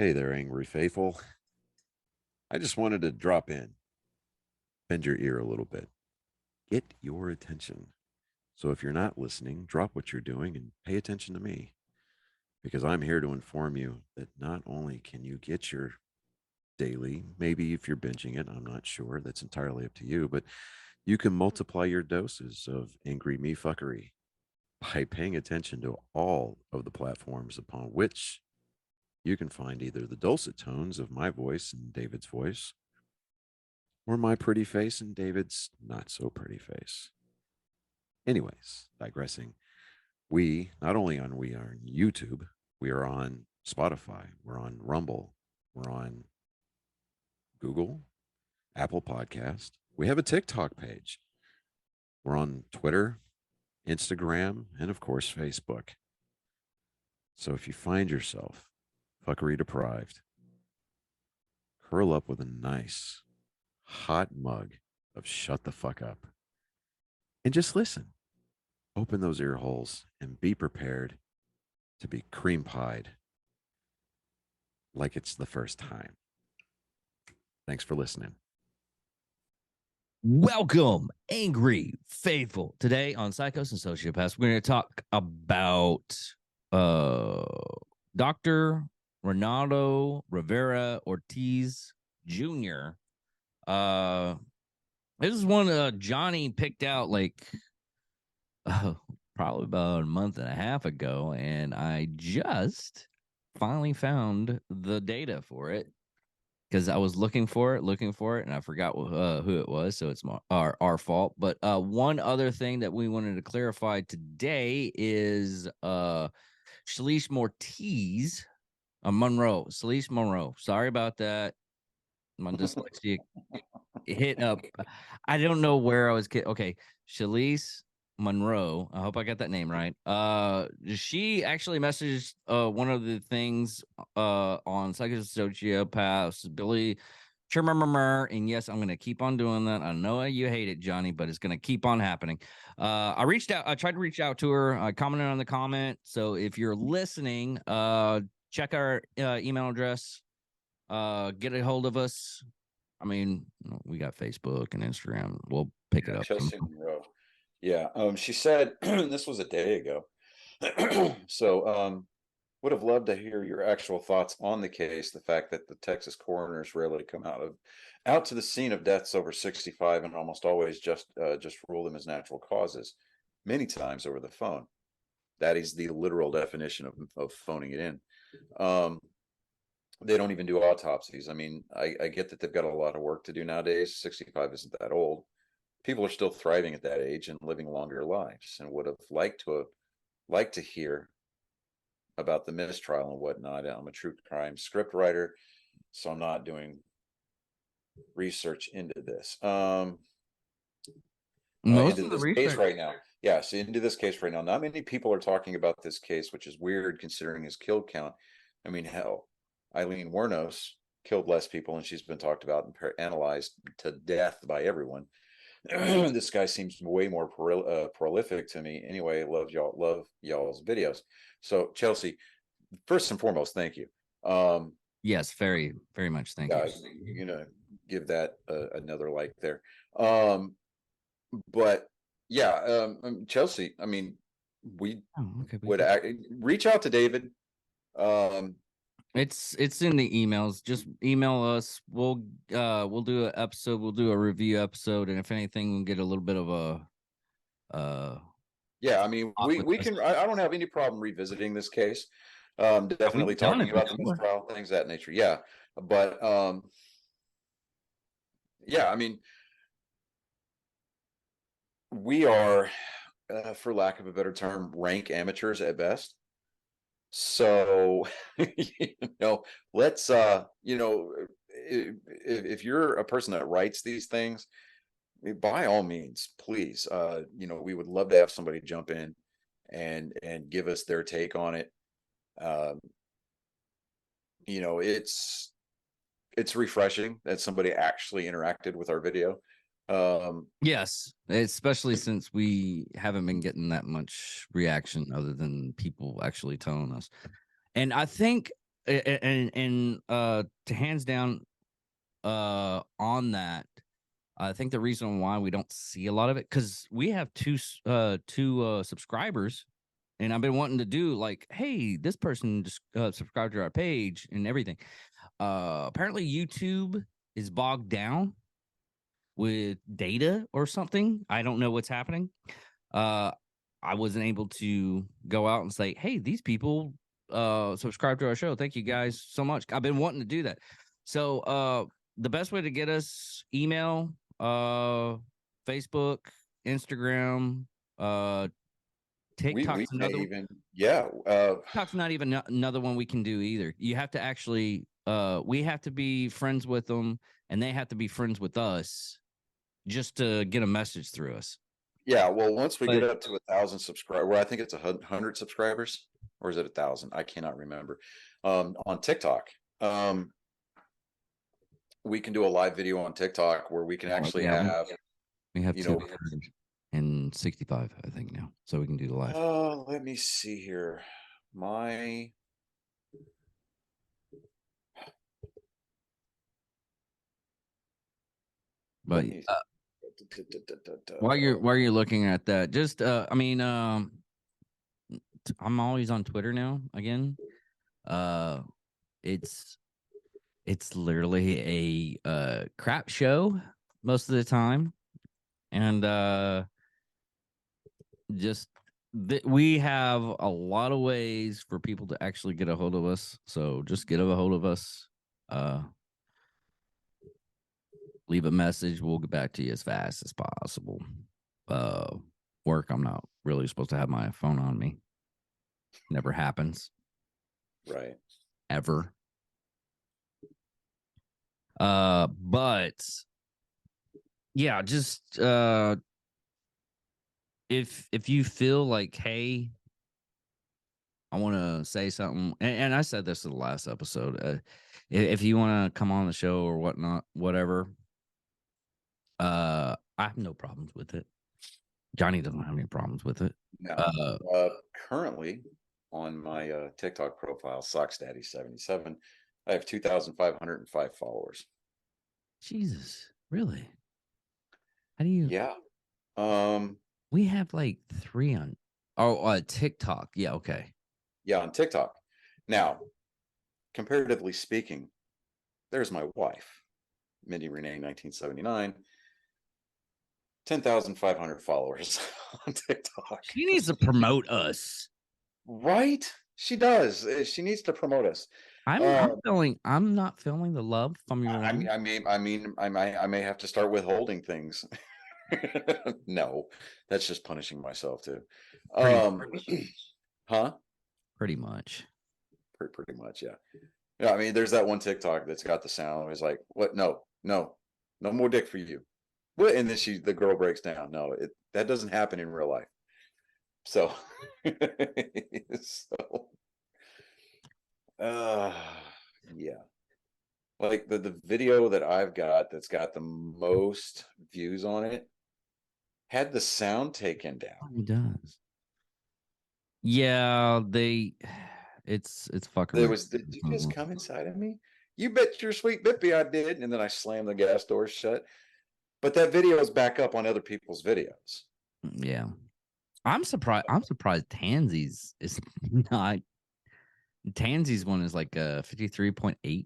Hey there, angry faithful. I just wanted to drop in, bend your ear a little bit, get your attention. So if you're not listening, drop what you're doing and pay attention to me because I'm here to inform you that not only can you get your daily, maybe if you're binging it, I'm not sure, that's entirely up to you, but you can multiply your doses of angry me fuckery by paying attention to all of the platforms upon which you can find either the dulcet tones of my voice and David's voice or my pretty face and David's not so pretty face. Anyways, digressing, we not only we are on YouTube, we are on Spotify, we're on Rumble, we're on Google, Apple Podcast. We have a TikTok page. We're on Twitter, Instagram, and of course Facebook. So if you find yourself fuckery deprived, curl up with a nice hot mug of shut the fuck up and just listen. Open those ear holes and be prepared to be cream pied like it's the first time. Thanks for listening. Welcome, angry faithful. Today on Psychos and Sociopaths, we're going to talk about Dr. Raynaldo Rivera Ortiz Jr. This is one Johnny picked out probably about a month and a half ago, and I just finally found the data for it because I was looking for it, and I forgot who it was, so it's our fault. But one other thing that we wanted to clarify today is Shalish Mortiz, Monroe. Shalish Monroe. Sorry about that. My dyslexia hit up. I don't know where I was. Okay, Shalish Monroe. I hope I got that name right. She actually messaged one of the things on Sociopaths, Billy Chimmermer, and yes, I'm gonna keep on doing that. I know you hate it, Johnny, but it's gonna keep on happening. I reached out. I tried to reach out to her. I commented on the comment. So if you're listening, check our email address. Get a hold of us. I mean, we got Facebook and Instagram. We'll pick it up. Chelsea Monroe. Yeah. She said this was a day ago. So would have loved to hear your actual thoughts on the case. The fact that the Texas coroners rarely come out to the scene of deaths over 65 and almost always just rule them as natural causes, many times over the phone. That is the literal definition of phoning it in. They don't even do autopsies. I mean, I get that they've got a lot of work to do nowadays. 65 isn't that old. People are still thriving at that age and living longer lives, and would have liked to hear about the mistrial and whatnot. I'm a true crime script writer, so I'm not doing research into this. Into this case right now. Yes, into this case right now. Not many people are talking about this case, which is weird considering his kill count. I mean, hell, Eileen Wuornos killed less people, and she's been talked about and analyzed to death by everyone. This guy seems way more prolific to me. Anyway, love y'all's videos. So Chelsea, first and foremost, thank you. Yes, very, very much. Thank you. You're gonna give that another like there. But yeah, Chelsea, I mean, we would reach out to David. It's in the emails. Just email us. We'll do an episode. We'll do a review episode, and if anything, we'll get a little bit of a yeah, I mean, we can. I don't have any problem revisiting this case. Definitely talking about the mistrial, things of that nature. Yeah, but yeah, I mean, we are, for lack of a better term, rank amateurs at best. So, let's, if you're a person that writes these things, by all means, please, we would love to have somebody jump in and give us their take on it. It's refreshing that somebody actually interacted with our video. Yes, especially since we haven't been getting that much reaction other than people actually telling us. And I think and to hands down on that, I think the reason why we don't see a lot of it, because we have two subscribers, and I've been wanting to do like, hey, this person just subscribed to our page and everything. Apparently YouTube is bogged down with data or something. I don't know what's happening. Uh, I wasn't able to go out and say, hey, these people subscribe to our show. Thank you guys so much. I've been wanting to do that. So the best way to get us, email, Facebook, Instagram, We TikTok's can't another even, yeah. TikTok's not even another one we can do either. You have to actually we have to be friends with them and they have to be friends with us just to get a message through us. Yeah, well, once we get But up to 1,000 subscribers, well, I think it's 100 subscribers, or is it 1,000? I cannot remember. On TikTok, um, we can do a live video on TikTok where we can actually yeah, have, we have you know, 265, I think now, so we can do the live. let me see here. My But let me while you're looking at that, just I mean, I'm always on Twitter now again. Uh, it's it's literally a crap show most of the time, and just we have a lot of ways for people to actually get a hold of us. So just get a hold of us. Uh, leave a message. We'll get back to you as fast as possible. Uh, work. I'm not really supposed to have my phone on me. Never happens right. ever. But yeah, just if you feel like, hey, I want to say something, and I said this in the last episode. If you want to come on the show or whatnot, whatever, I have no problems with it. Johnny doesn't have any problems with it. Now, Uh, currently on my TikTok profile, Socks Daddy 77, I have 2,505 followers. Jesus, really? How do you? Yeah. Um, We have like three on. Oh, TikTok. Yeah, okay. yeah, on TikTok. Now, comparatively speaking, there's my wife, Mindy Renee, 1979, 10,500 followers on TikTok. She needs to promote us. Right? She does. She needs to promote us. I'm not feeling the love from your I wife. mean, I may have to start withholding things. No, that's just punishing myself too. Pretty Um, huh? pretty much. Pretty much, yeah. Yeah, I mean, there's that one TikTok that's got the sound. It's like, what? No, no, no more dick for you. What? And then the girl breaks down. No, that doesn't happen in real life. So, so, uh, yeah. Like the video that I've got that's got the most views on it had the sound taken down. He does. Yeah, it's There fuckery. was, did you just come inside of me? You bet your sweet bippy I did. And then I slammed the gas door shut. But that video is back up on other people's videos. Yeah. I'm surprised Tansy's is not. Tansy's one is like 53.8.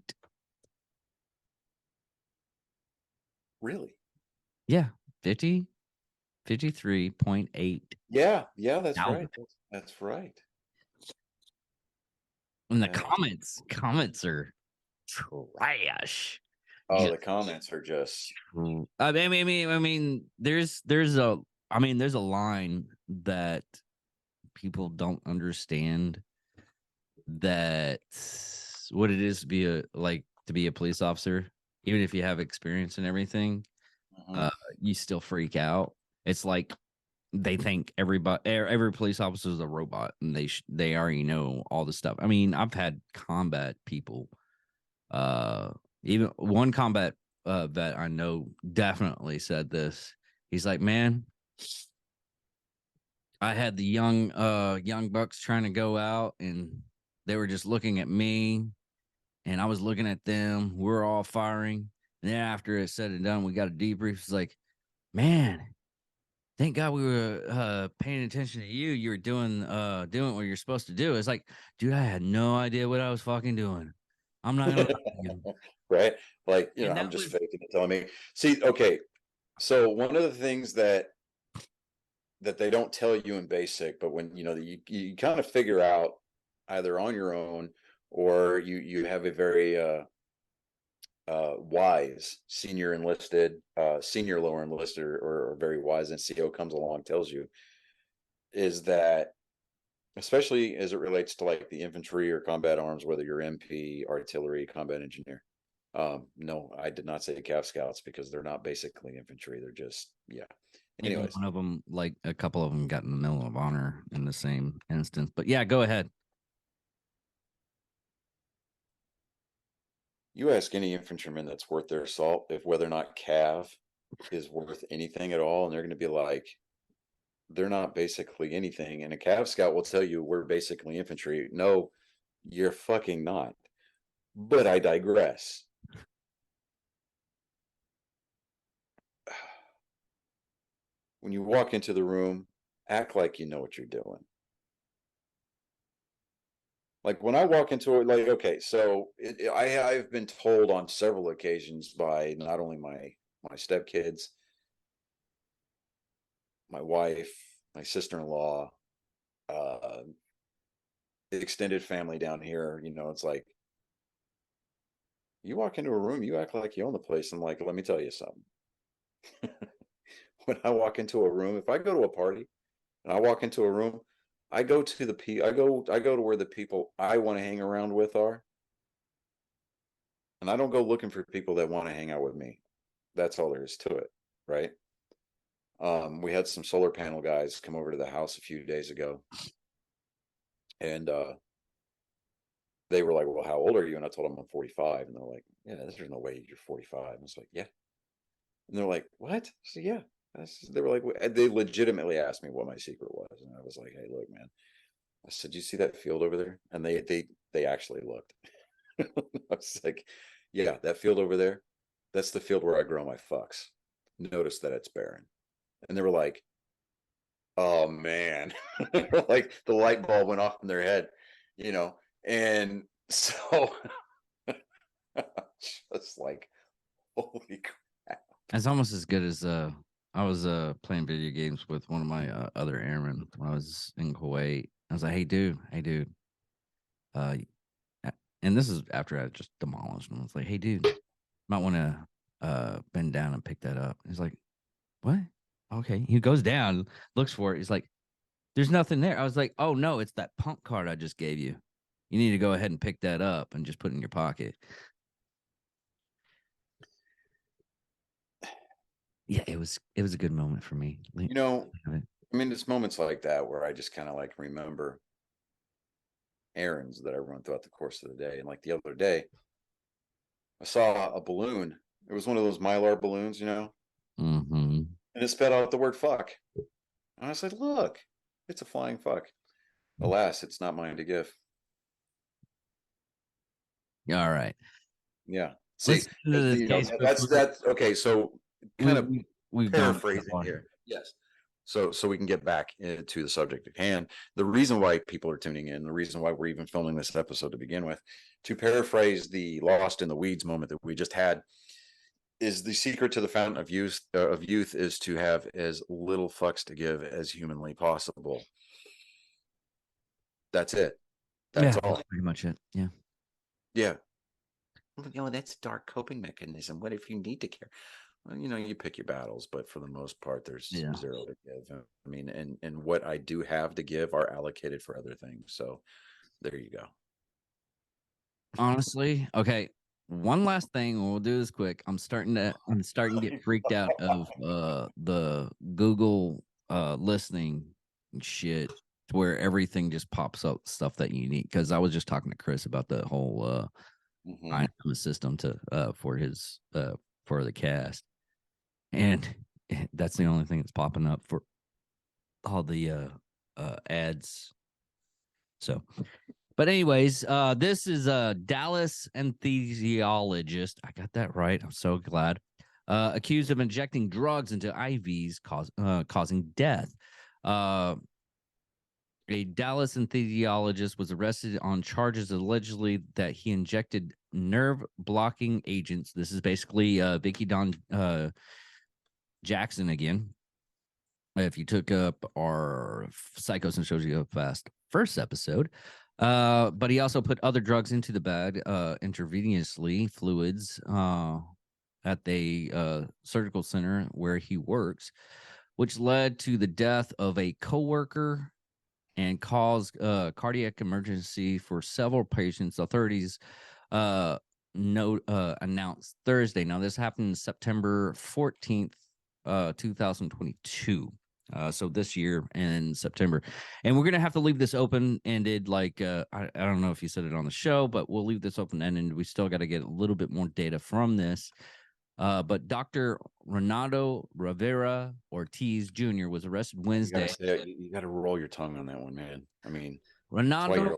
Really? Yeah, 53.8 Yeah, that's right. thousand. That's right. And the That's, comments are trash. oh, Just the comments are just, there's a line that people don't understand, that what it is to be a police officer, even if you have experience and everything, mhm. uh, you still freak out. It's like they think every police officer is a robot, and they already know all the stuff. I mean, I've had combat people, uh, even one combat vet I know definitely said this. He's like, man, I had the young bucks trying to go out, and they were just looking at me. and I was looking at them. We're all firing. And then after it's said and done, we got a debrief. It's like, man, thank God we were paying attention to you. You were doing what you're supposed to do. It's like, dude, I had no idea what I was fucking doing. I'm not gonna lie to you. Right? Like, And I'm that just was faking it telling me. See, okay. So one of the things that they don't tell you in basic, but when you kind of figure out either on your own or you have a very wise senior enlisted, senior lower enlisted, or very wise NCO comes along, tells you, is that especially as it relates to like the infantry or combat arms, whether you're MP, artillery, combat engineer. No, I did not say Cav Scouts because they're not basically infantry. They're just, yeah. even Anyways, one of them, like a couple of them, got in the Medal of Honor in the same instance. But yeah, go ahead. you ask any infantryman that's worth their salt if whether or not Cav is worth anything at all, and they're going to be like, they're not basically anything. And a Cav Scout will tell you we're basically infantry. No, you're fucking not. But I digress. When you walk into the room, act like you know what you're doing. Like when I walk into it, like, okay, so I've been told on several occasions by not only my stepkids, my wife, my sister-in-law, uh, extended family down here, it's like you walk into a room, you act like you own the place. I'm like, let me tell you something. When I walk into a room, if I go to a party and I walk into a room, I go to where the people I want to hang around with are, and I don't go looking for people that want to hang out with me. That's all there is to it, right? We had some solar panel guys come over to the house a few days ago, and they were like, "Well, how old are you?" And I told them I'm 45, and they're like, "Yeah, there's no way you're 45." And I was like, "Yeah," and they're like, "What?" So yeah, they were like, they legitimately asked me what my secret was, and I was like, "Hey, look, man." I said, "You see that field over there?" And they actually looked. I was like, "Yeah, that field over there, that's the field where I grow my fucks. Notice that it's barren." And they were like, "Oh man," like the light bulb went off in their head, you know. And so, just like, holy crap. It's almost as good as I was playing video games with one of my other airmen when I was in Kuwait. I was like, hey dude, uh, and this is after I just demolished him. I was like, hey dude, might want to bend down and pick that up. He's like, what? Okay. He goes down, looks for it. He's like, there's nothing there. I was like, oh no, it's that punk card I just gave you. You need to go ahead and pick that up and just put it in your pocket. Yeah, it was a good moment for me. You know, I mean, it's moments like that where I just kind of like remember errands that I run throughout the course of the day. And like the other day, I saw a balloon. It was one of those Mylar balloons, Mm-hmm. and it spelled out the word fuck. And I said, look, it's a flying fuck. Alas, it's not mine to give. All right. Yeah. See, Let's get into this case real quick. that's okay. So We, kind of we we've gone that paraphrasing far. here. Yes. So we can get back to the subject at hand. The reason why people are tuning in, the reason why we're even filming this episode to begin with, to paraphrase the lost in the weeds moment that we just had, is the secret to the fountain of youth is to have as little fucks to give as humanly possible. That's it. That's Yeah, all. that's pretty much it. Yeah. Yeah. That's a dark coping mechanism. What if you need to care? Well, you pick your battles, but for the most part, there's Yeah. zero to give. I mean, and what I do have to give are allocated for other things. So there you go. Honestly, okay. One last thing, we'll do this quick. I'm starting to get freaked out of the Google listening shit to where everything just pops up stuff that you need. Because I was just talking to Chris about the whole Mm-hmm. dynamic system to for his for the cast. And that's the only thing that's popping up for all the ads. So But anyways, this is a Dallas anesthesiologist. I got that right. I'm so glad. Accused of injecting drugs into IVs, causing death. A Dallas anesthesiologist was arrested on charges allegedly that he injected nerve blocking agents. This is basically Vicky Don Jackson again. If you took up our Psychos and Sociopath first episode, but he also put other drugs into the bag, intravenously fluids, at the surgical center where he works, which led to the death of a coworker and caused cardiac emergency for several patients. Authorities announced Thursday. Now, this happened September 14th, 2022. So this year in September. And we're going to have to leave this open-ended. Like, I don't know if you said it on the show, but we'll leave this open-ended. We still got to get a little bit more data from this. But Dr. Raynaldo Rivera Ortiz Jr. was arrested Wednesday. You got to roll your tongue on that one, man. I mean, Raynaldo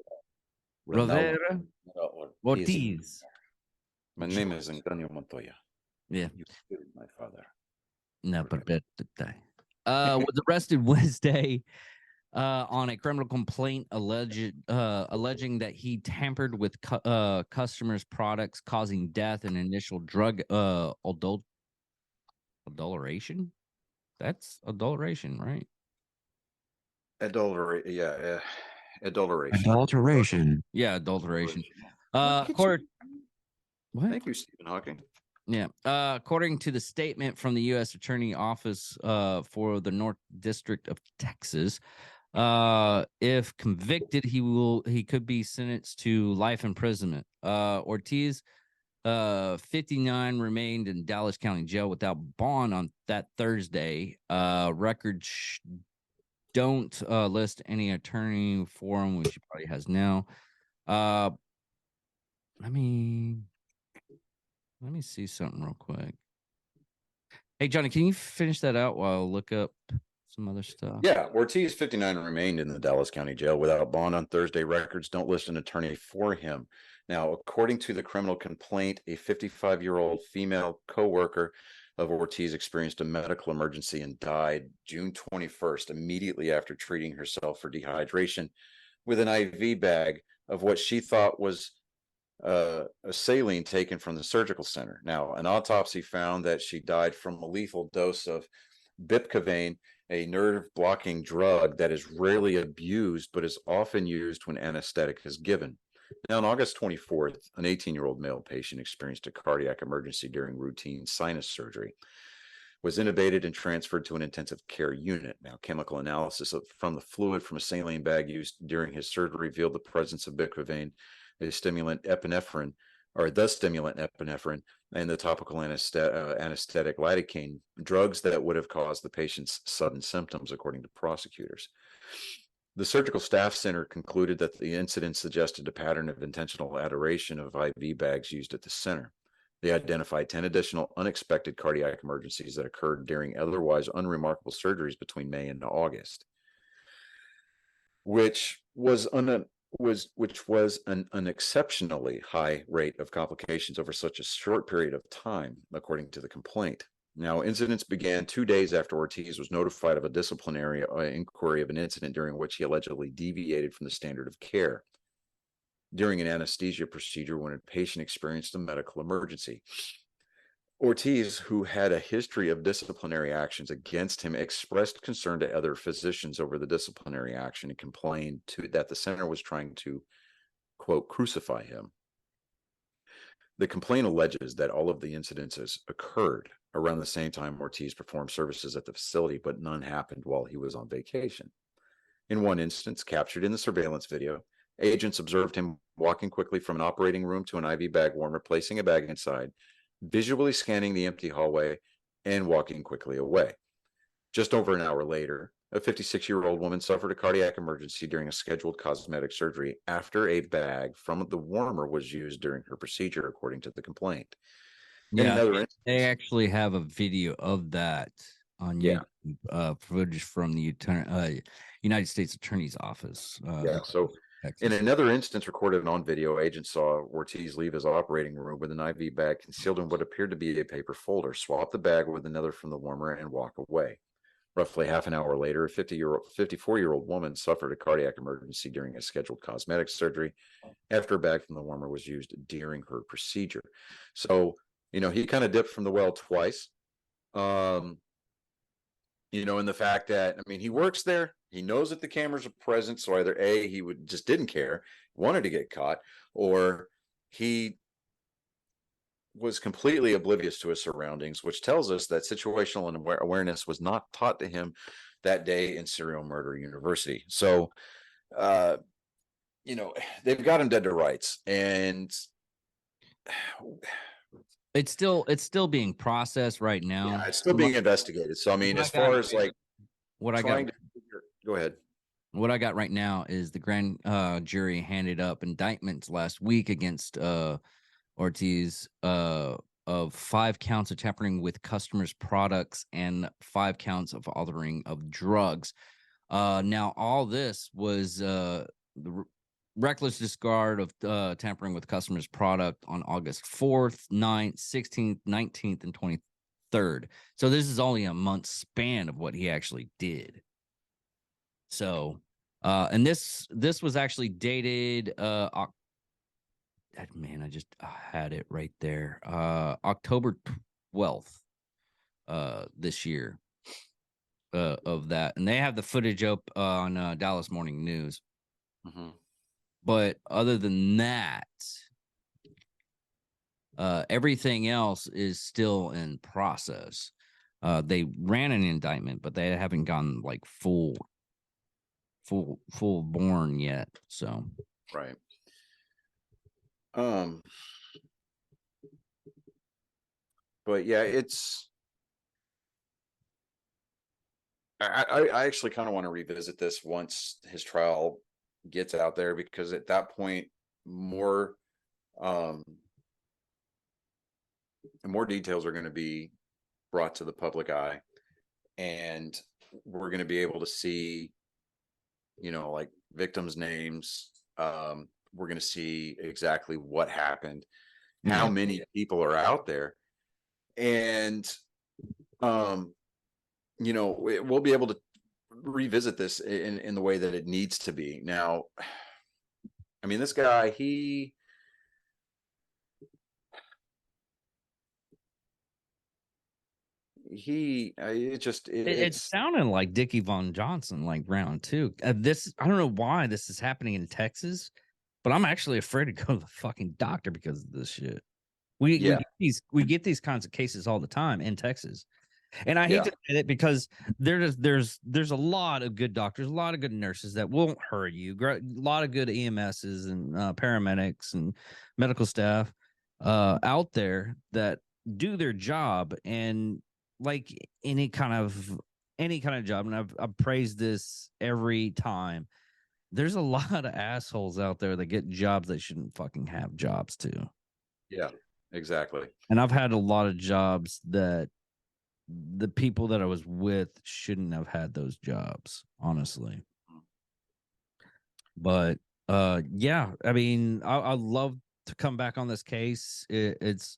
Rivera Ortiz. My name is Antonio Montoya. Yeah. You killed my father. Never bet to die. Was arrested Wednesday on a criminal complaint alleging that he tampered with customers' products, causing death and initial drug adulteration. That's adulteration, right? Adulteration. Yeah, adulteration. What? Thank you, Stephen Hawking. Yeah. According to the statement from the U.S. Attorney Office for the North District of Texas, if convicted, he could be sentenced to life imprisonment. Ortiz, 59, remained in Dallas County Jail without bond on that Thursday. Records don't list any attorney for him, which he probably has now. Let me see something real quick. Hey, Johnny, can you finish that out while I look up some other stuff? Yeah, Ortiz, 59, remained in the Dallas County Jail without bond on Thursday. Records don't list an attorney for him. Now, according to the criminal complaint, a 55-year-old female co-worker of Ortiz experienced a medical emergency and died June 21st, immediately after treating herself for dehydration with an IV bag of what she thought was a saline taken from the surgical center. Now, an autopsy found that she died from a lethal dose of bipcovane, a nerve-blocking drug that is rarely abused but is often used when anesthetic is given. Now, on August 24th, an 18-year-old male patient experienced a cardiac emergency during routine sinus surgery, was intubated and transferred to an intensive care unit. Now, chemical analysis from the fluid from a saline bag used during his surgery revealed the presence of bipcovane, the stimulant epinephrine, and the topical anesthetic lidocaine, drugs that would have caused the patient's sudden symptoms, according to prosecutors. The surgical staff center concluded that the incident suggested a pattern of intentional adoration of IV bags used at the center. They identified 10 additional unexpected cardiac emergencies that occurred during otherwise unremarkable surgeries between May and August, which was an exceptionally high rate of complications over such a short period of time, according to the complaint. Now, incidents began 2 days after Ortiz was notified of a disciplinary inquiry of an incident during which he allegedly deviated from the standard of care during an anesthesia procedure when a patient experienced a medical emergency. Ortiz, who had a history of disciplinary actions against him, expressed concern to other physicians over the disciplinary action and complained that the center was trying to, quote, crucify him. The complaint alleges that all of the incidences occurred around the same time Ortiz performed services at the facility, but none happened while he was on vacation. In one instance, captured in the surveillance video, agents observed him walking quickly from an operating room to an IV bag warmer, placing a bag inside, visually scanning the empty hallway, and walking quickly away. Just over an hour later, a 56-year-old woman suffered a cardiac emergency during a scheduled cosmetic surgery after a bag from the warmer was used during her procedure, according to the complaint. Yeah, they actually have a video of that on YouTube, footage from the United States Attorney's Office. So In Texas. another instance recorded on video, agents saw Ortiz leave his operating room with an IV bag concealed in what appeared to be a paper folder, swap the bag with another from the warmer, and walk away. Roughly half an hour later, a 54-year-old woman suffered a cardiac emergency during a scheduled cosmetic surgery after a bag from the warmer was used during her procedure. So, he kind of dipped from the well twice. In the fact that, he works there, he knows that the cameras are present, so either A, he just didn't care, wanted to get caught, or he was completely oblivious to his surroundings, which tells us that situational awareness was not taught to him that day in serial murder university. So, uh, they've got him dead to rights, and It's still being processed right now. it's still being investigated. So, as far as like what I got trying to go ahead. what I got right now is the grand jury handed up indictments last week against Ortiz of 5 counts of tampering with customers' products and 5 counts of altering of drugs. Now all this was the reckless discard of tampering with customers' product on August 4th, 9th, 16th, 19th, and 23rd. So this is only a month span of what he actually did. So, and this was actually dated man, I just had it right there. October 12th this year of that. And they have the footage up on Dallas Morning News. Mm-hmm. But other than that, everything else is still in process. They ran an indictment, but they haven't gone like full born yet. So Right. But yeah, I actually kind of want to revisit this once his trial gets out there, because at that point more details are going to be brought to the public eye, and we're going to be able to see like victims' names. We're going to see exactly what happened, how many people are out there, and we'll be able to revisit this in the way that it needs to be. Now, this guy, it's sounding like Dickie Von Johnson, like round 2. This, I don't know why this is happening in Texas, but I'm actually afraid to go to the fucking doctor because of this shit. We get these kinds of cases all the time in Texas. And I hate to admit it, because there's a lot of good doctors, a lot of good nurses that won't hurt you, a lot of good EMSs and paramedics and medical staff out there that do their job, and like any kind of job, and I've praised this every time. There's a lot of assholes out there that get jobs they shouldn't fucking have jobs too. Yeah, exactly. And I've had a lot of jobs that the people that I was with shouldn't have had those jobs, honestly. But yeah, I'd love to come back on this case. It's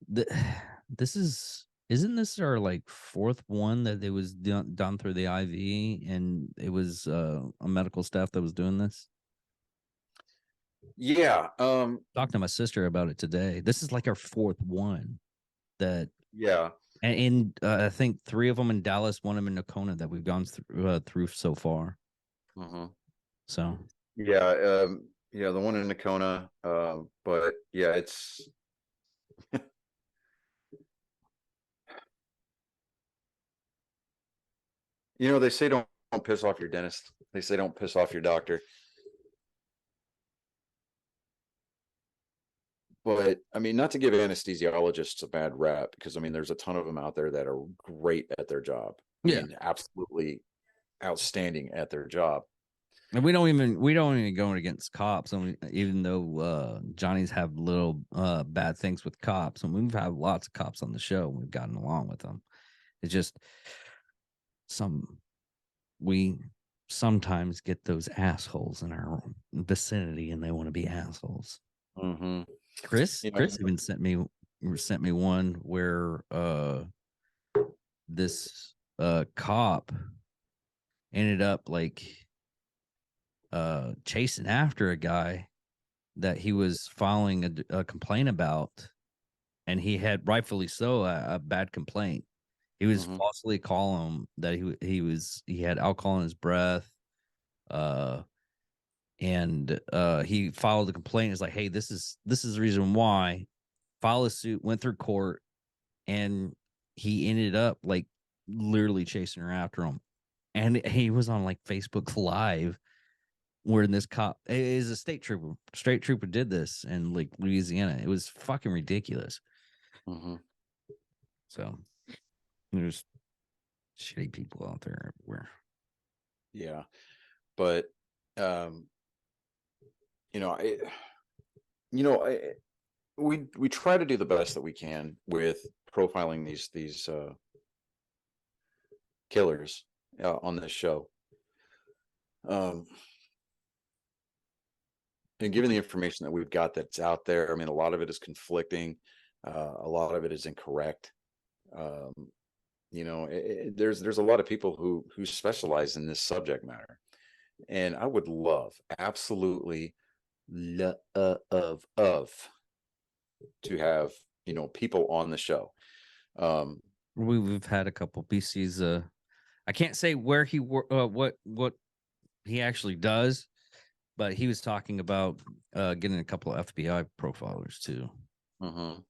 this isn't this our like 4th one that it was done through the IV, and it was a medical staff that was doing this? Yeah. Talked to my sister about it today. This is like our 4th one that yeah. And I think 3 of them in Dallas, 1 of them in Nocona that we've gone through so far. Mm-hmm. So yeah, the one in Nocona, but yeah, it's they say don't piss off your dentist. They say don't piss off your doctor. But not to give anesthesiologists a bad rap, because there's a ton of them out there that are great at their job. Absolutely outstanding at their job. And we don't even go against cops. Even though Johnny's have little bad things with cops, and we've had lots of cops on the show, and we've gotten along with them. It's just we sometimes get those assholes in our vicinity, and they want to be assholes. Mm-hmm. Chris even sent me one where this cop ended up like chasing after a guy that he was filing a complaint about, and he had rightfully so a bad complaint. He was Mm-hmm. falsely calling him that he had alcohol in his breath, and he filed a complaint. It's like, hey, this is the reason why. Filed a suit, went through court, and he ended up like literally chasing her after him. And he was on like Facebook Live where this cop is a straight trooper did this in like Louisiana. It was fucking ridiculous. Mm-hmm. So there's shitty people out there everywhere. Yeah, but um, you know, you know, I, we try to do the best that we can with profiling these killers on this show. Um, and given the information that we've got that's out there, I mean, a lot of it is conflicting, a lot of it is incorrect. Um, there's a lot of people who specialize in this subject matter, and I would love, absolutely love of to have people on the show. Um, We've had a couple BCs. I can't say where what he actually does, but he was talking about getting a couple of FBI profilers too. mhm.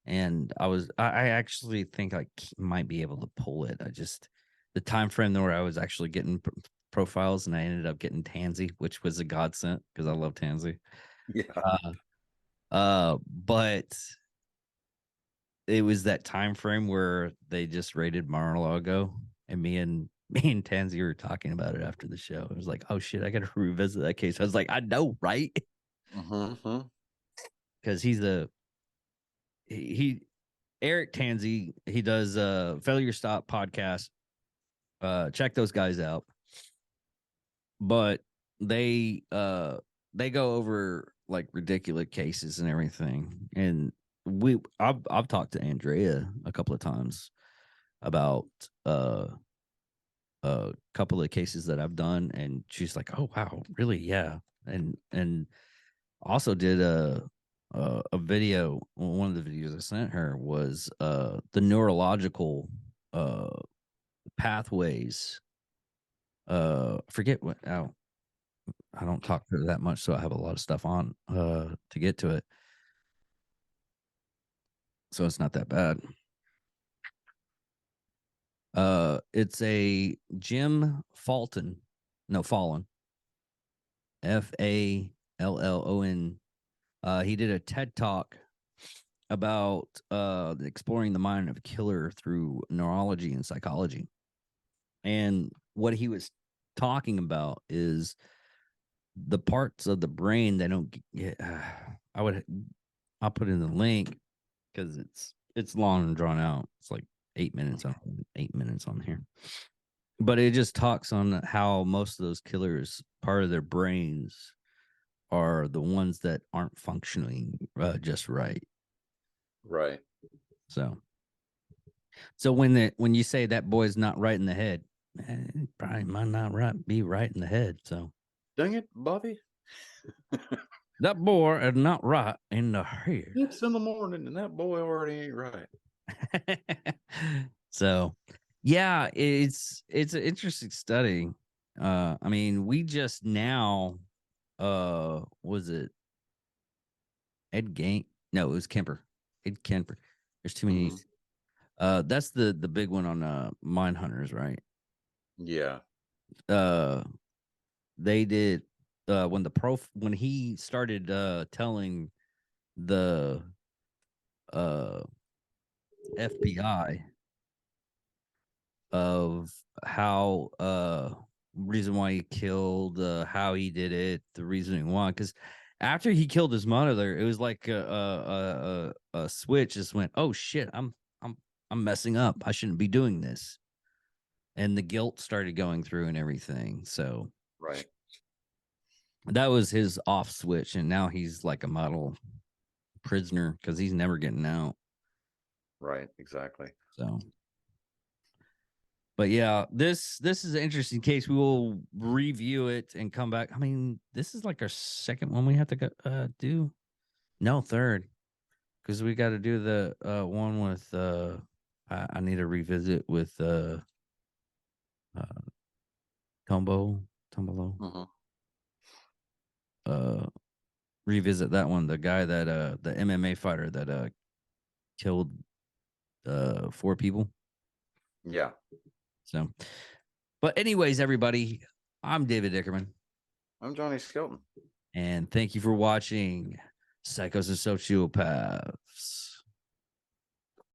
And I actually think I might be able to pull it. I just the time frame where I was actually getting profiles, and I ended up getting Tansy, which was a godsend because I love Tansy. Yeah. But it was that time frame where they just raided Mar-a-Lago, and me and Tansy were talking about it after the show. It was like, oh shit, I got to revisit that case. I was like, I know, right? Mhm. Because he Eric Tansy, he does Failure Stop podcast. Check those guys out. But they go over like ridiculous cases and everything. And I've talked to Andrea a couple of times about a couple of cases that I've done, and she's like, "Oh wow, really? Yeah." And also did a video. One of the videos I sent her was the neurological uh pathways. I forget what. Oh, I don't talk to her that much, so I have a lot of stuff on to get to it. So it's not that bad. It's a Jim Fulton, no Fallon, Fallon. He did a TED talk about exploring the mind of a killer through neurology and psychology. And what he was talking about is the parts of the brain that don't get. I'll put in the link because it's long and drawn out. It's like 8 minutes on 8 minutes on here. But it just talks on how most of those killers, part of their brains are the ones that aren't functioning just right. Right. So when you say that boy's not right in the head, man, probably might not be right in the head. So Dang it, Bobby. that boy is not right in the head. 6 in the morning, and that boy already ain't right. So yeah, it's an interesting study. I mean, we just now was it Ed Gain? No, it was Kemper. Ed Kemper. There's too many. Mhm. That's the big one on Mine Hunters, right? Yeah. Uh they did when he started telling the uh FBI of how reason why he killed, how he did it, the reasoning why. Because after he killed his mother, it was like a switch just went. Oh shit, I'm messing up. I shouldn't be doing this. and the guilt started going through and everything. So Right. that was his off switch, and now he's like a model prisoner because he's never getting out. Right. Exactly. So, but yeah, this is an interesting case. We will review it and come back. I mean, this is like our second one we have to go, do. No, third, because we got to do the one with. I need to revisit with Tombolo. Mhm. Revisit that one. The guy that the MMA fighter that killed 4 people. Yeah. So, but anyways, everybody, I'm David Dickerman, I'm Johnny Skelton. and thank you for watching Psychos and Sociopaths.